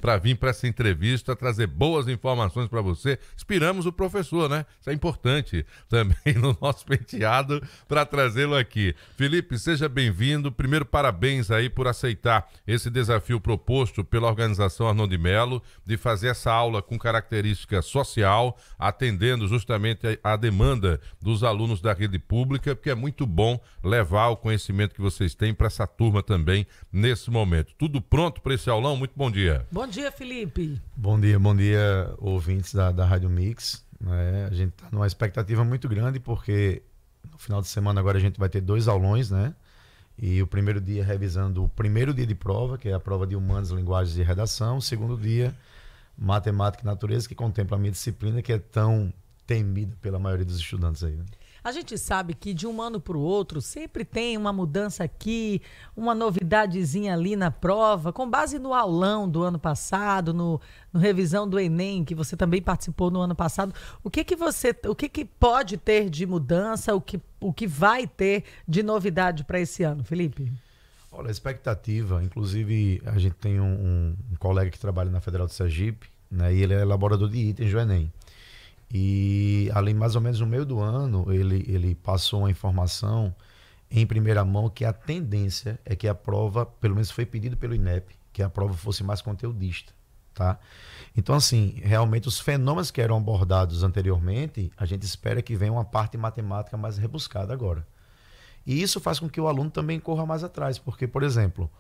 para vir para essa entrevista, trazer boas informações para você. Inspiramos o professor, né? Isso é importante também no nosso penteado para trazê-lo aqui. Felipe, seja bem-vindo. Primeiro, parabéns aí por aceitar esse desafio proposto pela organização Arnon de Melo, de fazer essa aula com característica social, atendendo justamente a demanda dos alunos da rede pública, porque é muito bom levar o conhecimento que vocês têm para essa turma também nesse momento. Tudo pronto para esse aulão? Muito bom dia. Bom dia, Felipe. Bom dia, ouvintes da Rádio Mix. A gente está numa expectativa muito grande, porque no final de semana agora a gente vai ter 2 aulões, né? E o primeiro dia revisando o primeiro dia de prova, que é a prova de Humanas, Linguagens e Redação. O segundo dia, Matemática e Natureza, que contempla a minha disciplina, que é tão temida pela maioria dos estudantes aí, né? A gente sabe que de um ano para o outro sempre tem uma mudança aqui, uma novidadezinha ali na prova, com base no aulão do ano passado, no revisão do Enem, que você também participou no ano passado. O que que pode ter de mudança, o que vai ter de novidade para esse ano, Felipe? Olha, a expectativa, inclusive a gente tem um colega que trabalha na Federal de Sergipe, né, e ele é elaborador de itens do Enem. E ali mais ou menos no meio do ano ele passou uma informação em primeira mão que a tendência é que a prova, pelo menos foi pedido pelo INEP, que a prova fosse mais conteudista, tá? Então assim, realmente os fenômenos que eram abordados anteriormente, a gente espera que venha uma parte matemática mais rebuscada agora. E isso faz com que o aluno também corra mais atrás, porque, por exemplo,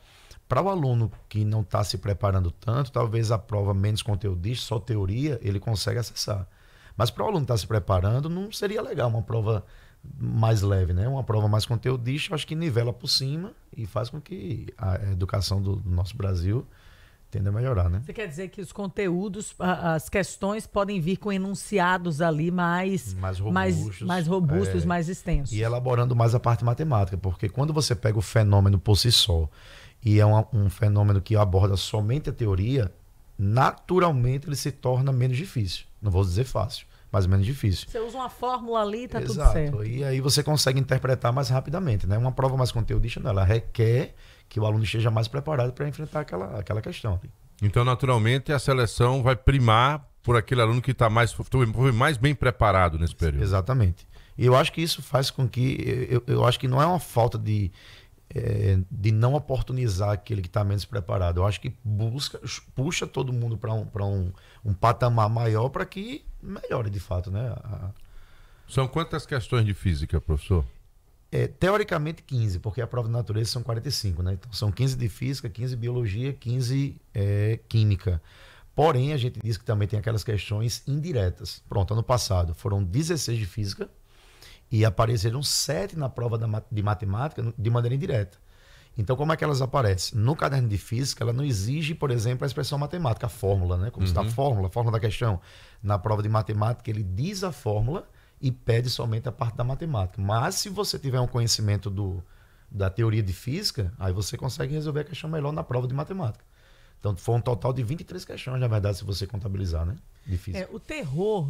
para o aluno que não está se preparando tanto, talvez a prova menos conteudista, só teoria, ele consegue acessar. Mas para o aluno estar se preparando, não seria legal uma prova mais leve, né? Uma prova mais conteudista, eu acho que nivela por cima e faz com que a educação do nosso Brasil tenda a melhorar, né? Você quer dizer que os conteúdos, as questões podem vir com enunciados ali mais robustos, mais extensos. E elaborando mais a parte matemática, porque quando você pega o fenômeno por si só e é um fenômeno que aborda somente a teoria, naturalmente ele se torna menos difícil. Não vou dizer fácil, mas menos difícil. Você usa uma fórmula ali e tá tudo Exato. certo. E aí você consegue interpretar mais rapidamente, né? Uma prova mais conteudista, ela requer que o aluno esteja mais preparado para enfrentar aquela questão. Então, naturalmente, a seleção vai primar por aquele aluno que foi mais bem preparado nesse período. Exatamente. E eu acho que isso faz com que... Eu acho que não é uma falta de não oportunizar aquele que está menos preparado. Eu acho que puxa todo mundo para um patamar maior para que melhore de fato, né? São quantas questões de física, professor? Teoricamente 15, porque a prova de natureza são 45, né? Então são 15 de física, 15 de biologia, 15 química. Porém, a gente diz que também tem aquelas questões indiretas. Pronto, ano passado foram 16 de física, e apareceram 7 na prova de matemática de maneira indireta. Então, como é que elas aparecem? No caderno de física, ela não exige, por exemplo, a expressão matemática, a fórmula, né? Como está a fórmula da questão. Na prova de matemática, ele diz a fórmula e pede somente a parte da matemática. Mas, se você tiver um conhecimento da teoria de física, aí você consegue resolver a questão melhor na prova de matemática. Então, foi um total de 23 questões, na verdade, se você contabilizar, né? De física. O terror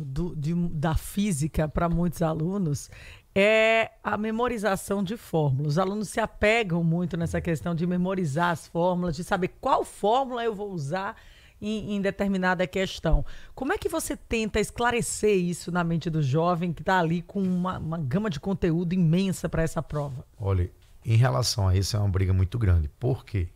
da física para muitos alunos é a memorização de fórmulas. Os alunos se apegam muito nessa questão de memorizar as fórmulas, de saber qual fórmula eu vou usar em determinada questão. Como é que você tenta esclarecer isso na mente do jovem que está ali com uma gama de conteúdo imensa para essa prova? Olha, em relação a isso é uma briga muito grande. Por quê?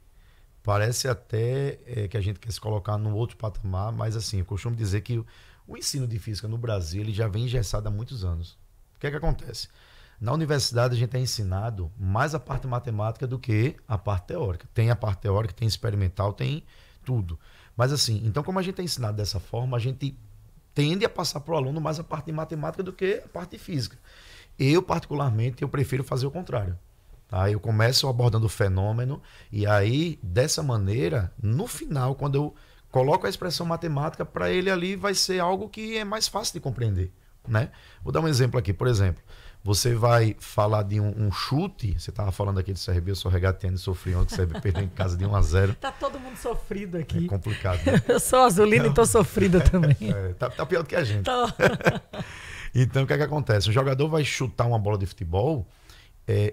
Parece até que a gente quer se colocar num outro patamar, mas assim, eu costumo dizer que o ensino de física no Brasil ele já vem engessado há muitos anos. O que é que acontece? Na universidade a gente é ensinado mais a parte matemática do que a parte teórica. Tem a parte teórica, tem experimental, tem tudo. Mas assim, então como a gente é ensinado dessa forma, a gente tende a passar para o aluno mais a parte de matemática do que a parte de física. Eu, particularmente, eu prefiro fazer o contrário. Tá? Eu começo abordando o fenômeno e aí, dessa maneira, no final, quando eu coloco a expressão matemática, para ele ali vai ser algo que é mais fácil de compreender, né? Vou dar um exemplo aqui. Por exemplo, você vai falar de um chute, você estava falando aqui de CRB, eu sou regateando e sofri ontem, que você perdeu em casa de 1-0. Tá todo mundo sofrido aqui. É complicado, né? Eu sou azulina e tô sofrida também. Tá pior do que a gente. Tô. Então, o que é que acontece? O jogador vai chutar uma bola de futebol,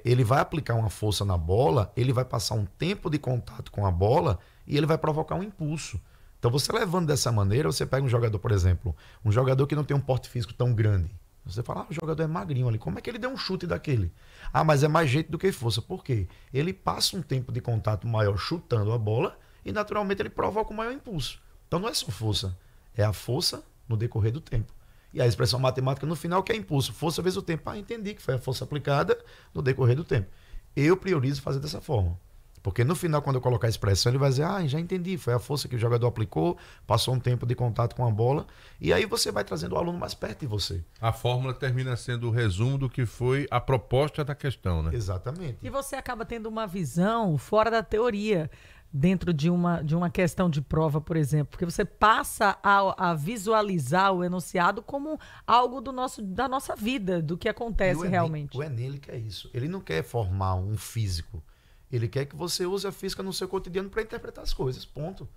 ele vai aplicar uma força na bola, ele vai passar um tempo de contato com a bola e ele vai provocar um impulso. Então, você levando dessa maneira, você pega um jogador, por exemplo, um jogador que não tem um porte físico tão grande. Você fala, o jogador é magrinho ali, como é que ele deu um chute daquele? Ah, mas é mais jeito do que força. Por quê? Ele passa um tempo de contato maior chutando a bola e, naturalmente, ele provoca um maior impulso. Então, não é só força, é a força no decorrer do tempo. E a expressão matemática no final que é impulso. Força vezes o tempo. Ah, entendi que foi a força aplicada no decorrer do tempo. Eu priorizo fazer dessa forma. Porque no final, quando eu colocar a expressão, ele vai dizer, já entendi, foi a força que o jogador aplicou, passou um tempo de contato com a bola, e aí você vai trazendo o aluno mais perto de você. A fórmula termina sendo o resumo do que foi a proposta da questão, né? Exatamente. E você acaba tendo uma visão fora da teoria, dentro de uma questão de prova, por exemplo, porque você passa a visualizar o enunciado como algo da nossa vida, do que acontece realmente. O Enem, ele quer isso. Ele não quer formar um físico. Ele quer que você use a física no seu cotidiano para interpretar as coisas, ponto.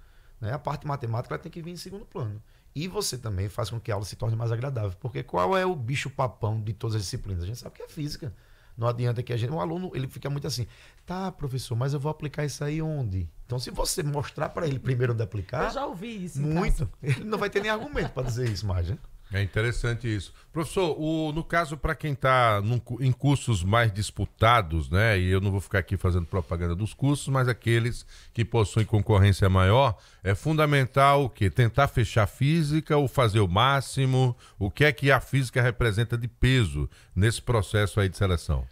Né? A parte matemática ela tem que vir em segundo plano. E você também faz com que a aula se torne mais agradável, porque qual é o bicho-papão de todas as disciplinas? A gente sabe que é física. Não adianta que o aluno ele fica muito assim, tá, professor, mas eu vou aplicar isso aí onde? Então, se você mostrar para ele primeiro onde aplicar... Eu já ouvi isso. Muito. Ele não vai ter nem argumento para dizer isso mais, né? É interessante isso. Professor, no caso, para quem está em cursos mais disputados, né? E eu não vou ficar aqui fazendo propaganda dos cursos, mas aqueles que possuem concorrência maior, é fundamental o quê? Tentar fechar a física ou fazer o máximo? O que é que a física representa de peso nesse processo aí de seleção?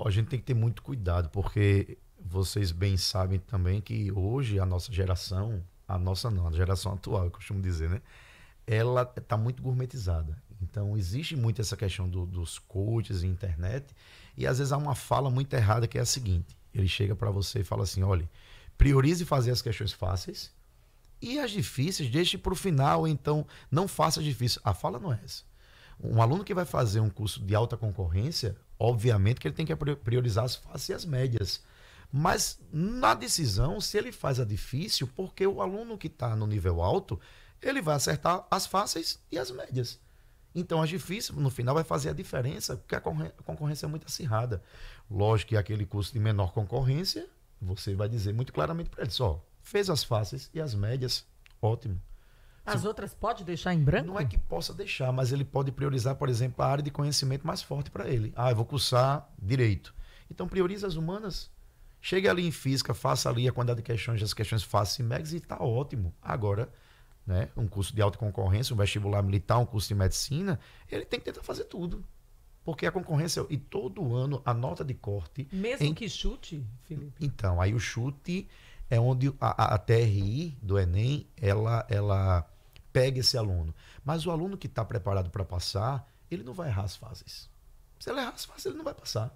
A gente tem que ter muito cuidado, porque vocês bem sabem também que hoje a nossa geração, a geração atual, eu costumo dizer, né? Ela está muito gourmetizada. Então, existe muito essa questão dos coaches e internet, e às vezes há uma fala muito errada que é a seguinte, ele chega para você e fala assim, olha, priorize fazer as questões fáceis e as difíceis deixe para o final, ou então não faça as difíceis. A fala não é essa. Um aluno que vai fazer um curso de alta concorrência, obviamente que ele tem que priorizar as fáceis e as médias. Mas na decisão, se ele faz a difícil, porque o aluno que está no nível alto, ele vai acertar as fáceis e as médias. Então, as difíceis, no final, vai fazer a diferença, porque a concorrência é muito acirrada. Lógico que aquele curso de menor concorrência, você vai dizer muito claramente para ele, fez as fáceis e as médias, ótimo. As outras pode deixar em branco? Não é que possa deixar, mas ele pode priorizar, por exemplo, a área de conhecimento mais forte para ele. Eu vou cursar direito. Então, prioriza as humanas. Chegue ali em física, faça ali a quantidade de questões, as questões fáceis e médias e está ótimo. Agora, né, um curso de alta concorrência, um vestibular militar, um curso de medicina, ele tem que tentar fazer tudo. Porque a concorrência, e todo ano, a nota de corte... Mesmo que chute, Felipe? Então, aí o chute é onde a TRI do Enem, ela pega esse aluno. Mas o aluno que está preparado para passar, ele não vai errar as fases. Se ele errar as fases, ele não vai passar.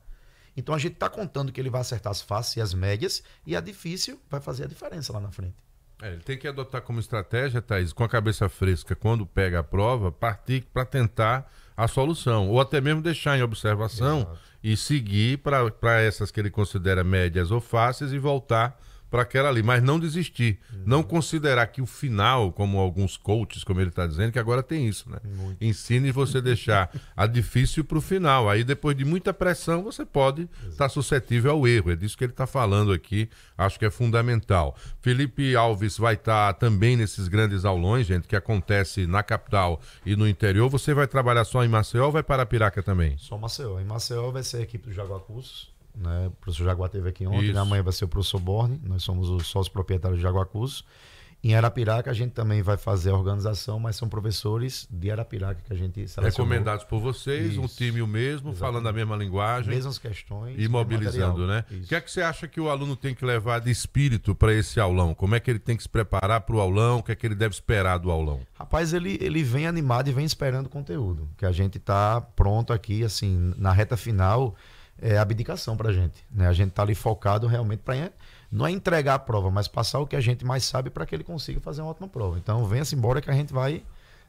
Então, a gente está contando que ele vai acertar as fáceis e as médias, e a difícil vai fazer a diferença lá na frente. Ele tem que adotar como estratégia, Thaís, com a cabeça fresca, quando pega a prova, partir para tentar a solução. Ou até mesmo deixar em observação. Exato. E seguir para essas que ele considera médias ou fáceis e voltar para aquela ali. Mas não desistir. Não considerar que o final, como alguns coaches, como ele está dizendo, que agora tem isso, né? Ensine você deixar a difícil para o final. Aí depois de muita pressão você pode estar suscetível ao erro. É disso que ele está falando aqui. Acho que é fundamental. Felipe Alves vai estar também nesses grandes aulões, gente, que acontece na capital e no interior. Você vai trabalhar só em Maceió ou vai para Arapiraca também? Só Maceió. Em Maceió vai ser a equipe do Jaguar Cursos. Né? O professor Jaguar esteve aqui ontem, amanhã vai ser o professor Borne, nós somos os sócios proprietários do Jaguar Cursos. Em Arapiraca a gente também vai fazer a organização, mas são professores de Arapiraca que a gente selecionou. Recomendados por vocês, isso. Um time o mesmo, exatamente. Falando a mesma linguagem. Mesmas questões. E mobilizando, né? O que é que você acha que o aluno tem que levar de espírito para esse aulão? Como é que ele tem que se preparar para o aulão? O que é que ele deve esperar do aulão? Rapaz, ele vem animado e vem esperando o conteúdo, que a gente está pronto aqui, assim, na reta final, é abdicação para a gente. Né? A gente está ali focado realmente para... Não é entregar a prova, mas passar o que a gente mais sabe para que ele consiga fazer uma ótima prova. Então, venha-se embora que a gente vai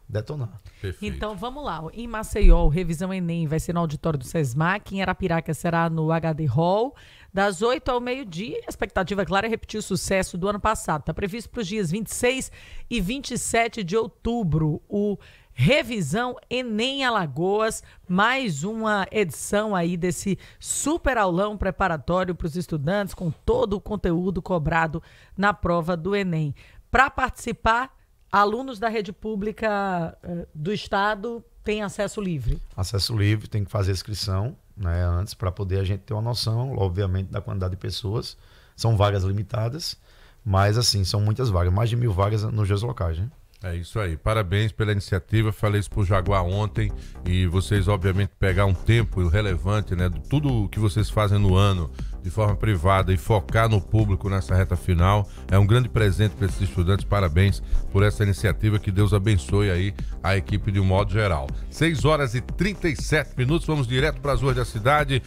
detonar. Perfeito. Então, vamos lá. Em Maceió, revisão Enem vai ser no auditório do SESMAC. Em Arapiraca será no HD Hall, das 8 ao meio-dia. A expectativa, claro, é repetir o sucesso do ano passado. Está previsto para os dias 26 e 27 de outubro o Revisão Enem Alagoas, mais uma edição aí desse super aulão preparatório para os estudantes, com todo o conteúdo cobrado na prova do Enem. Para participar, alunos da rede pública do estado têm acesso livre? Acesso livre, tem que fazer inscrição, né, antes, para poder a gente ter uma noção, obviamente, da quantidade de pessoas. São vagas limitadas, mas assim, são muitas vagas, mais de 1.000 vagas nos dias locais, né? É isso aí, parabéns pela iniciativa, falei isso pro Jaguar ontem, e vocês obviamente pegar um tempo relevante, né, de tudo o que vocês fazem no ano de forma privada e focar no público nessa reta final, é um grande presente para esses estudantes, parabéns por essa iniciativa, que Deus abençoe aí a equipe de um modo geral. 6 horas e 37 minutos, vamos direto para as ruas da cidade.